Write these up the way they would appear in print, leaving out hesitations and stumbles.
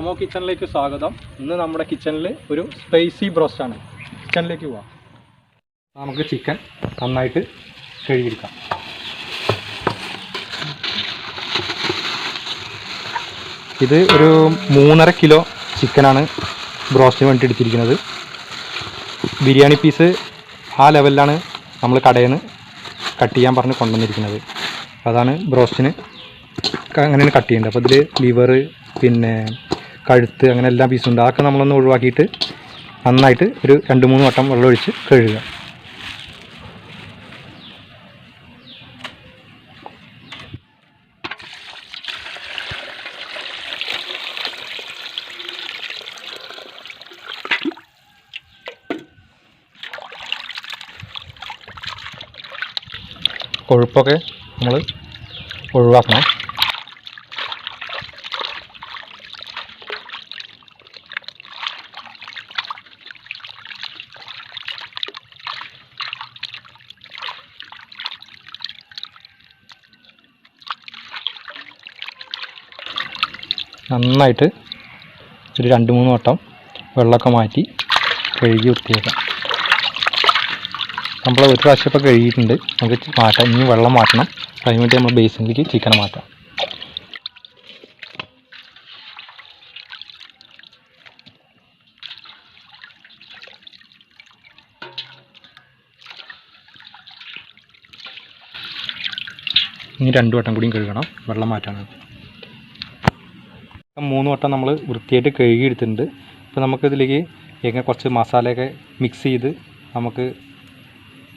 സമോ കിച്ചണിലേക്ക് സ്വാഗതം. ഇന്ന് നമ്മുടെ കിച്ചണിൽ ഒരു സ്പൈസി ബ്രോസ്റ്റാണ്. കിച്ചണിലേക്ക് പോവാം. നമുക്ക് ചിക്കൻ നന്നായിട്ട് കഴുകിയെടുക്കാം. ഇത് ഒരു 3.5 കിലോ ചിക്കനാണ് ബ്രോസ്റ്റിന് വേണ്ടി എടുത്തിരിക്കുന്നത്. ബിരിയാണി പീസ് ആ ലെവലിലാണ് നമ്മൾ കടയിൽ നിന്ന് കട്ട് ചെയ്യാൻ പറഞ്ഞ് കൊണ്ടുവന്നിരിക്കുന്നത്. അതാണ് ബ്രോസ്റ്റിന് അങ്ങനെയാണ് കട്ട് ചെയ്യേണ്ടത്. അപ്പോൾ ഇതിൽ ലിവർ, പിന്നെ കഴുത്ത്, അങ്ങനെ എല്ലാ പീസും ഉണ്ട്. അതൊക്കെ നമ്മളൊന്ന് ഒഴിവാക്കിയിട്ട് നന്നായിട്ട് ഒരു 2-3 വട്ടം വെള്ളം ഒഴിച്ച് കഴുകുക. കൊഴുപ്പൊക്കെ നമ്മൾ ഒഴിവാക്കണം. നന്നായിട്ട് ഒരു 2-3 വട്ടം വെള്ളമൊക്കെ മാറ്റി കഴുകി വൃത്തിയാക്കാം. നമ്മൾ ഒരു പ്രാവശ്യം ഇപ്പോൾ കഴുകിയിട്ടുണ്ട്. നമുക്ക് മാറ്റാം. ഇനി വെള്ളം മാറ്റണം. അതിന് വേണ്ടി നമ്മൾ ബേസിനിലേക്ക് ചിക്കൻ മാറ്റാം. ഇനി 2 വട്ടം കൂടിയും കഴുകണം, വെള്ളം മാറ്റാനാണ്. 3 വട്ടം നമ്മൾ വൃത്തിയായിട്ട് കഴുകിയെടുത്തിട്ടുണ്ട്. ഇപ്പോൾ നമുക്കിതിലേക്ക് എങ്ങനെ കുറച്ച് മസാലയൊക്കെ മിക്സ് ചെയ്ത് നമുക്ക്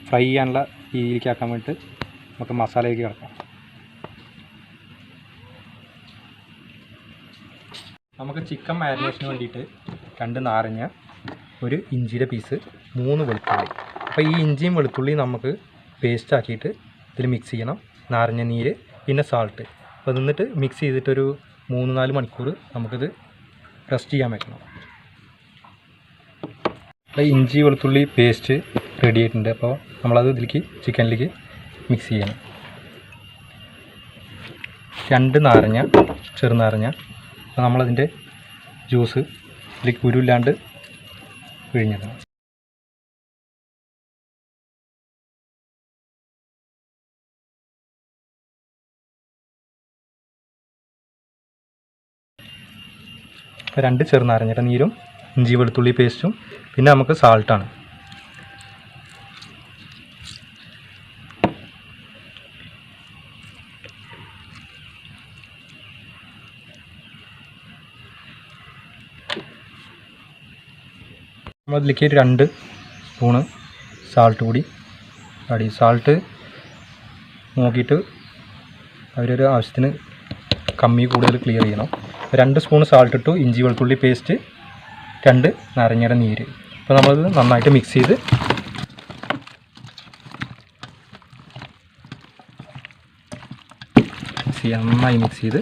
ഫ്രൈ ചെയ്യാനുള്ള രീതിയിലേക്ക് ആക്കാൻ വേണ്ടിയിട്ട് നമുക്ക് മസാലയിലേക്ക് കിടക്കാം. നമുക്ക് ചിക്കൻ മാരിനേഷന് വേണ്ടിയിട്ട് 2 നാരങ്ങ, ഒരു ഇഞ്ചിയുടെ പീസ്, 3 വെളുത്തുള്ളി. അപ്പോൾ ഈ ഇഞ്ചിയും വെളുത്തുള്ളിയും നമുക്ക് പേസ്റ്റ് ആക്കിയിട്ട് ഇതിൽ മിക്സ് ചെയ്യണം. നാരങ്ങ നീര്, പിന്നെ സാൾട്ട്. അപ്പോൾ നിന്നിട്ട് മിക്സ് ചെയ്തിട്ടൊരു 3-4 മണിക്കൂർ നമുക്കിത് റെസ്റ്റ് ചെയ്യാൻ വെക്കണം. അപ്പോൾ ഇഞ്ചി വെളുത്തുള്ളി പേസ്റ്റ് റെഡി ആയിട്ടുണ്ട്. അപ്പോൾ നമ്മളത് ഇതിലേക്ക് ചിക്കനിലേക്ക് മിക്സ് ചെയ്യണം. 2 നാരങ്ങ, ചെറുനാരങ്ങ. അപ്പോൾ നമ്മളതിൻ്റെ ജ്യൂസ് ഇതിലേക്ക് കുരുവില്ലാണ്ട് പിഴിഞ്ഞിടണം. അപ്പോൾ 2 ചെറുനാരങ്ങയുടെ നീരും ഇഞ്ചി വെളുത്തുള്ളി പേസ്റ്റും, പിന്നെ നമുക്ക് സാൾട്ടാണ്. നമ്മളതിലേക്ക് 2 സ്പൂണ് സാൾട്ട് കൂടി ആഡ് ചെയ്യും. സാൾട്ട് നോക്കിയിട്ട് അവരൊരു ആവശ്യത്തിന് കമ്മി കൂടുതൽ ക്ലിയർ ചെയ്യണം. 2 സ്പൂൺ സാൾട്ട് ഇട്ടു, ഇഞ്ചി വെളുത്തുള്ളി പേസ്റ്റ്, 2 നാരങ്ങയുടെ നീര്. അപ്പോൾ നമ്മളത് നന്നായിട്ട് മിക്സ് ചെയ്ത് നന്നായി മിക്സ് ചെയ്ത്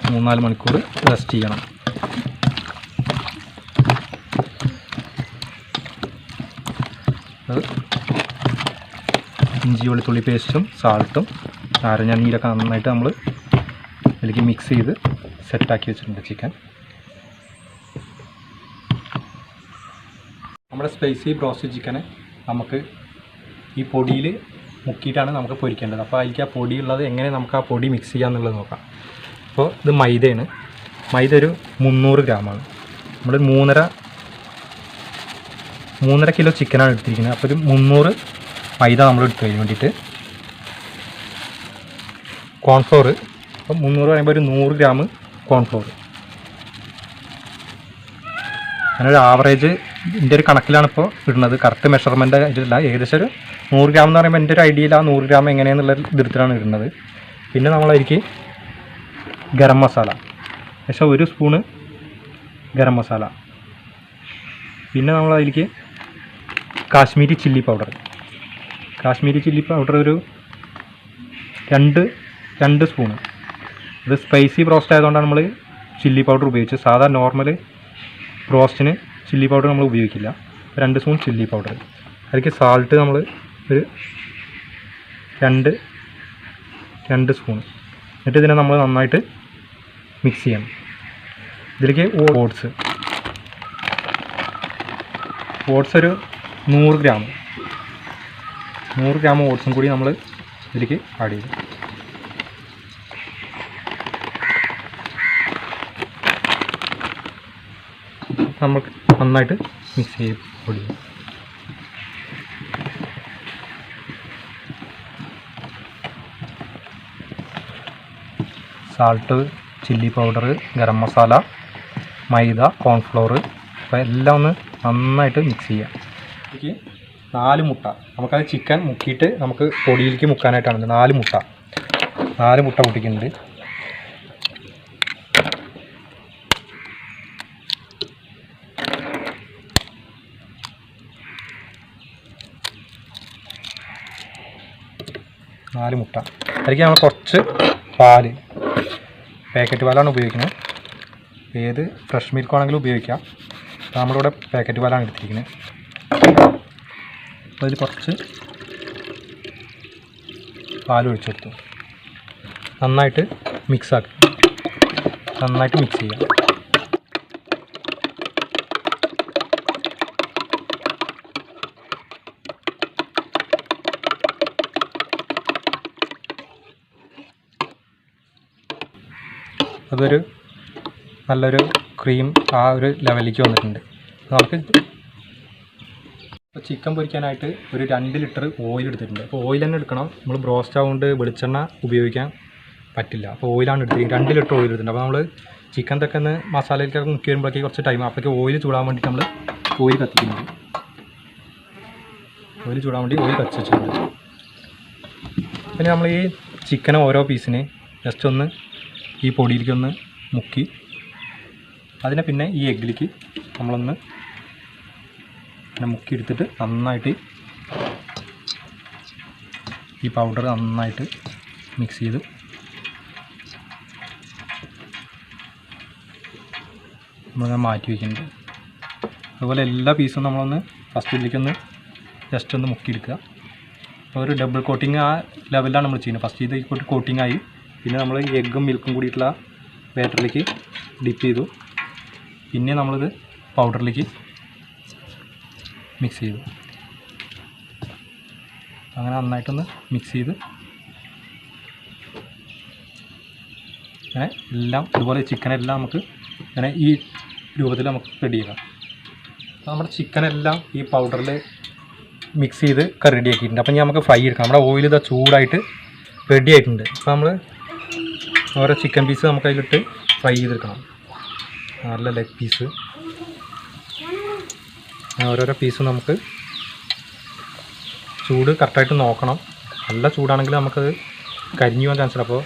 3-4 മണിക്കൂർ റെസ്റ്റ് ചെയ്യണം. അത് ഇഞ്ചി വെളുത്തുള്ളി പേസ്റ്റും സാൾട്ടും നാരങ്ങ നീരൊക്കെ നന്നായിട്ട് നമ്മൾ ഇതിലേക്ക് മിക്സ് ചെയ്ത് സെറ്റാക്കി വെച്ചിട്ടുണ്ട് ചിക്കൻ. നമ്മുടെ സ്പൈസി ബ്രോസ്റ്റ് ചിക്കന് നമുക്ക് ഈ പൊടിയിൽ മുക്കിയിട്ടാണ് നമുക്ക് പൊരിക്കേണ്ടത്. അപ്പോൾ അതിലേക്ക് ആ പൊടിയുള്ളത് എങ്ങനെ നമുക്ക് ആ പൊടി മിക്സ് ചെയ്യാമെന്നുള്ളത് നോക്കാം. അപ്പോൾ ഇത് മൈദയാണ്. മൈദ ഒരു 300 ഗ്രാമാണ്. നമ്മൾ 3.5 കിലോ ചിക്കനാണ് എടുത്തിരിക്കുന്നത്. അപ്പോൾ ഒരു 300 മൈദ നമ്മൾ എടുത്തു അതിന് വേണ്ടിയിട്ട്. കോൺഫ്ലോർ, അപ്പോൾ 300 പറയുമ്പോൾ ഒരു 100 ഗ്രാം കോൺഫ്ലോർ. അങ്ങനൊരു ആവറേജ് ഇതിൻ്റെ ഒരു കണക്കിലാണ് ഇപ്പോൾ ഇടുന്നത്. കറക്റ്റ് മെഷർമെൻ്റ് ആയിട്ടില്ല. ഏകദേശം ഒരു 100 ഗ്രാം എന്ന് പറയുമ്പോൾ എൻ്റെ ഒരു ഐഡിയയിൽ ആ 100 ഗ്രാം എങ്ങനെയാണെന്നുള്ള ഇതിലാണ് ഇടുന്നത്. പിന്നെ നമ്മളതിലേക്ക് ഗരം മസാല, ഏകദേശം 1 സ്പൂണ് ഗരം മസാല. പിന്നെ നമ്മളതിലേക്ക് Kashmiri chilli powder. Kashmiri chilli powder ഒരു 2 സ്പൂണ്. ഇത് സ്പൈസി ബ്രോസ്റ്റ് ആയതുകൊണ്ടാണ് നമ്മൾ ചില്ലി പൗഡർ ഉപയോഗിച്ചത്. സാധാ നോർമൽ ബ്രോസ്റ്റിന് ചില്ലി പൗഡർ നമ്മൾ ഉപയോഗിക്കില്ല. 2 സ്പൂൺ ചില്ലി പൗഡർ. അതിലേക്ക് സാൾട്ട് നമ്മൾ ഒരു 2 സ്പൂൺ. എന്നിട്ട് ഇതിനെ നമ്മൾ നന്നായിട്ട് മിക്സ് ചെയ്യണം. ഇതിലേക്ക് ഓട്സ് ഒരു 100 ഗ്രാം ഓട്സും കൂടി നമ്മൾ ഇതിലേക്ക് ആഡ് ചെയ്തു. നമുക്ക് നന്നായിട്ട് മിക്സ് ചെയ്ത് പൊടിയും. Salt, chilli powder, garam masala, maida, cornflour, അപ്പോൾ എല്ലാം ഒന്ന് നന്നായിട്ട് മിക്സ് ചെയ്യാം. ഇതിലേക്ക് 4 മുട്ട, നമുക്കത് ചിക്കൻ മുക്കിയിട്ട് നമുക്ക് പൊടിയിലേക്ക് മുക്കാനായിട്ടാണ് 4 മുട്ട പൊട്ടിക്കുന്നുണ്ട്. മുട്ട അതിലേക്ക് നമ്മൾ കുറച്ച് പാല്, പാക്കറ്റ് പാലാണ് ഉപയോഗിക്കുന്നത്. ഏത് ഫ്രഷ് മിൽക്ക് ആണെങ്കിലും ഉപയോഗിക്കാം. നമ്മളിവിടെ പാക്കറ്റ് പാലാണ് എടുത്തിരിക്കുന്നത്. അതിൽ കുറച്ച് പാൽ ഒഴിച്ചെടുത്തു. നന്നായിട്ട് മിക്സ് ചെയ്യാം. അതൊരു നല്ലൊരു ക്രീം ആ ഒരു ലെവലിലേക്ക് വന്നിട്ടുണ്ട്. നമുക്ക് ചിക്കൻ പൊരിക്കാനായിട്ട് ഒരു 2 ലിറ്റർ ഓയിൽ എടുത്തിട്ടുണ്ട്. അപ്പോൾ ഓയിൽ തന്നെ എടുക്കണം. നമ്മൾ ബ്രോസ്റ്റ് ആവുകൊണ്ട് വെളിച്ചെണ്ണ ഉപയോഗിക്കാൻ പറ്റില്ല. അപ്പോൾ ഓയിലാണ് എടുത്തിരിക്കുന്നത്. 2 ലിറ്റർ ഓയിൽ എടുത്തിട്ടുണ്ട്. അപ്പോൾ നമ്മൾ ചിക്കൻ തെക്കുന്ന മസാലയിലേക്കൊക്കെ മുക്കി വരുമ്പോഴേക്ക് കുറച്ച് ടൈം, അപ്പോഴേക്ക് ഓയിൽ ചൂടാൻ വേണ്ടിയിട്ട് നമ്മൾ ഓയിൽ കത്തിക്കുന്നുണ്ട്. ഓയിൽ കത്തിച്ച് വെച്ചിട്ടുണ്ട്. പിന്നെ നമ്മൾ ഈ ചിക്കൻ ഓരോ പീസിന് ജസ്റ്റ് ഒന്ന് ഈ പൊടിയിലേക്കൊന്ന് മുക്കി അതിനെ പിന്നെ ഈ എഗ്ഗിലേക്ക് നമ്മളൊന്ന് മുക്കിയെടുത്തിട്ട് നന്നായിട്ട് ഈ പൗഡർ നന്നായിട്ട് മിക്സ് ചെയ്ത് നമ്മളിങ്ങനെ മാറ്റി വയ്ക്കുന്നുണ്ട്. അതുപോലെ എല്ലാ പീസും നമ്മളൊന്ന് ഫസ്റ്റ് ഇതിലേക്കൊന്ന് ജസ്റ്റ് ഒന്ന് മുക്കിയെടുക്കുക. അപ്പോൾ ഒരു ഡബിൾ കോട്ടിങ് ആ ലെവലിലാണ് നമ്മൾ ചെയ്യുന്നത്. ഫസ്റ്റ് ഇത് കോട്ടിങ്ങായി, പിന്നെ നമ്മൾ ഈ എഗ്ഗും മിൽക്കും കൂടിയിട്ടുള്ള ബാറ്ററിലേക്ക് ഡിപ്പ് ചെയ്തു. പിന്നെ നമ്മളിത് പൗഡറിലേക്ക് മിക്സ് ചെയ്തു. അങ്ങനെ നന്നായിട്ടൊന്ന് മിക്സ് ചെയ്ത് അങ്ങനെ എല്ലാം ഇതുപോലെ ചിക്കനെല്ലാം നമുക്ക് അങ്ങനെ ഈ രൂപത്തിൽ നമുക്ക് റെഡി ചെയ്യാം. അപ്പോൾ നമ്മുടെ ചിക്കനെല്ലാം ഈ പൗഡറിൽ മിക്സ് ചെയ്ത് റെഡി ആക്കിയിട്ടുണ്ട്. അപ്പോൾ ഇനി നമുക്ക് ഫ്രൈ എടുക്കാം. നമ്മുടെ ഓയിൽ ഇതാ ചൂടായിട്ട് റെഡി ആയിട്ടുണ്ട്. അപ്പോൾ നമ്മൾ ഓരോ ചിക്കൻ പീസ് നമുക്ക് അതിലിട്ട് ഫ്രൈ ചെയ്തെടുക്കണം. നല്ല ലെഗ് പീസ് ഓരോരോ പീസ് നമുക്ക് ചൂട് കറക്റ്റായിട്ട് നോക്കണം. നല്ല ചൂടാണെങ്കിൽ നമുക്കത് കരിഞ്ഞു പോകാൻ ചാൻസ് ഉണ്ട്. അപ്പോൾ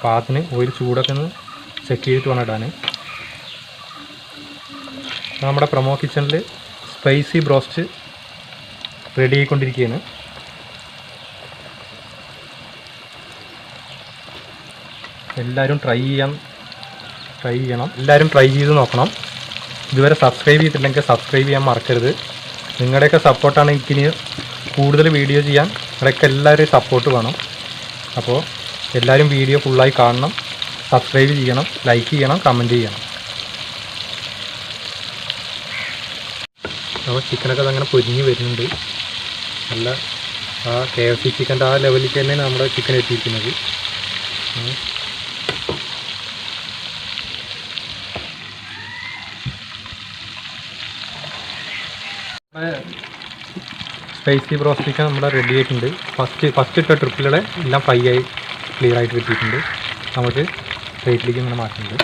പാകത്തിന് ഓയിൽ ചൂടൊക്കെ ഒന്ന് ചെക്ക് ചെയ്തിട്ട് വേണം ഇടാൻ. നമ്മുടെ പ്രൊമോ കിച്ചണിൽ സ്പൈസി ബ്രോസ്റ്റ് റെഡി ആയിക്കൊണ്ടിരിക്കുകയാണ്. എല്ലാവരും ട്രൈ ചെയ്യണം. എല്ലാവരും ട്രൈ ചെയ്ത് നോക്കണം. ഇതുവരെ സബ്സ്ക്രൈബ് ചെയ്തിട്ടില്ലെങ്കിൽ സബ്സ്ക്രൈബ് ചെയ്യാൻ മറക്കരുത്. നിങ്ങളുടെയൊക്കെ സപ്പോർട്ടാണ് എനിക്കിനി കൂടുതൽ വീഡിയോ ചെയ്യാൻ. നിങ്ങളുടെയൊക്കെ എല്ലാവരുടെയും സപ്പോർട്ട് വേണം. അപ്പോൾ എല്ലാവരും വീഡിയോ ഫുള്ളായി കാണണം, സബ്സ്ക്രൈബ് ചെയ്യണം, ലൈക്ക് ചെയ്യണം, കമൻറ്റ് ചെയ്യണം. അപ്പോൾ ചിക്കനൊക്കെ അതങ്ങനെ പൊരിഞ്ഞ് വരുന്നുണ്ട്. നല്ല ആ KFC ചിക്കൻ്റെ ആ ലെവലിലേക്ക് തന്നെയാണ് നമ്മുടെ ചിക്കൻ എത്തിയിരിക്കുന്നത്. സ്പൈസി ബ്രോസ്റ്റ് ചിക്കൻ നമ്മുടെ റെഡി ആയിട്ടുണ്ട്. ഫസ്റ്റ് ഇട്ട ട്രിപ്പിലൂടെ എല്ലാം ഫ്രൈ ആയി ക്ലിയർ ആയിട്ട് കിട്ടിയിട്ടുണ്ട്. നമുക്ക് പ്ലേറ്റിലേക്ക് ഇങ്ങനെ മാറ്റുന്നുണ്ട്.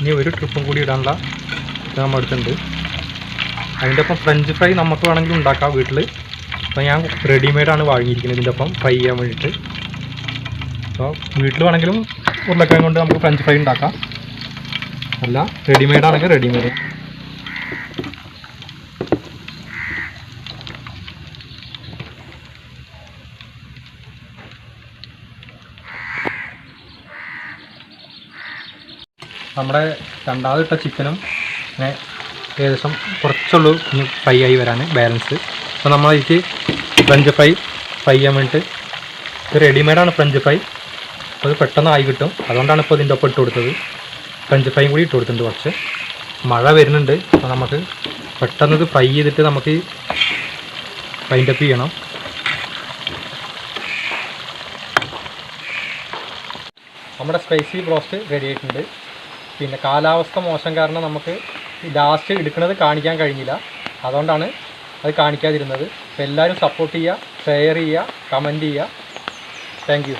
ഇനി ഒരു ട്രിപ്പും കൂടി ഇടാനുള്ള നമ്മൾ എടുത്തിട്ടുണ്ട്. അതിൻ്റെ ഒപ്പം ഫ്രഞ്ച് ഫ്രൈ നമുക്ക് വേണമെങ്കിൽ ഉണ്ടാക്കാം വീട്ടിൽ. അപ്പോൾ ഞാൻ റെഡിമെയ്ഡാണ് വാങ്ങിയിരിക്കുന്നത് ഇതിൻ്റെ ഒപ്പം ഫ്രൈ ചെയ്യാൻ വേണ്ടിയിട്ട്. അപ്പോൾ വീട്ടിൽ വേണമെങ്കിലും ഉരുളക്കിഴങ്ങ് കൊണ്ട് നമുക്ക് ഫ്രഞ്ച് ഫ്രൈ ഉണ്ടാക്കാം. അല്ല റെഡിമെയ്ഡ് ആണെങ്കിൽ റെഡിമെയ്ഡ്. നമ്മുടെ രണ്ടാമതിട്ട ചിക്കനും ഇങ്ങനെ ഏകദേശം കുറച്ചുള്ളൂ ഇനി ഫ്രൈ ആയി വരാൻ ബാലൻസ്. അപ്പോൾ നമ്മളതിലേക്ക് ഫ്രഞ്ച് ഫ്രൈ ചെയ്യാൻ വേണ്ടിയിട്ട് ഇത് റെഡിമെയ്ഡാണ് ഫ്രഞ്ച് ഫ്രൈ. അപ്പോൾ അത് പെട്ടെന്ന് ആയി കിട്ടും. അതുകൊണ്ടാണ് ഇപ്പോൾ ഇതിൻ്റെ ഒപ്പം ഇട്ട് കൊടുത്തത്. ഫ്രഞ്ച് ഫ്രൈയും കൂടി ഇട്ട് കൊടുത്തിട്ടുണ്ട്. കുറച്ച് മഴ വരുന്നുണ്ട്. അപ്പോൾ നമുക്ക് പെട്ടെന്ന് ഇത് ഫ്രൈ ചെയ്തിട്ട് നമുക്ക് വൈൻഡ് അപ്പ് ചെയ്യണം. നമ്മുടെ സ്പൈസി ബ്രോസ്റ്റ് റെഡി ആയിട്ടുണ്ട്. പിന്നെ കാലാവസ്ഥ മോശം കാരണം നമുക്ക് ലാസ്റ്റ് എടുക്കുന്നത് കാണിക്കാൻ കഴിഞ്ഞില്ല. അതുകൊണ്ടാണ് അത് കാണിക്കാതിരുന്നത്. അപ്പോൾ എല്ലാവരും സപ്പോർട്ട് ചെയ്യുക, ഷെയർ ചെയ്യുക, കമൻറ്റ് ചെയ്യുക. Thank you.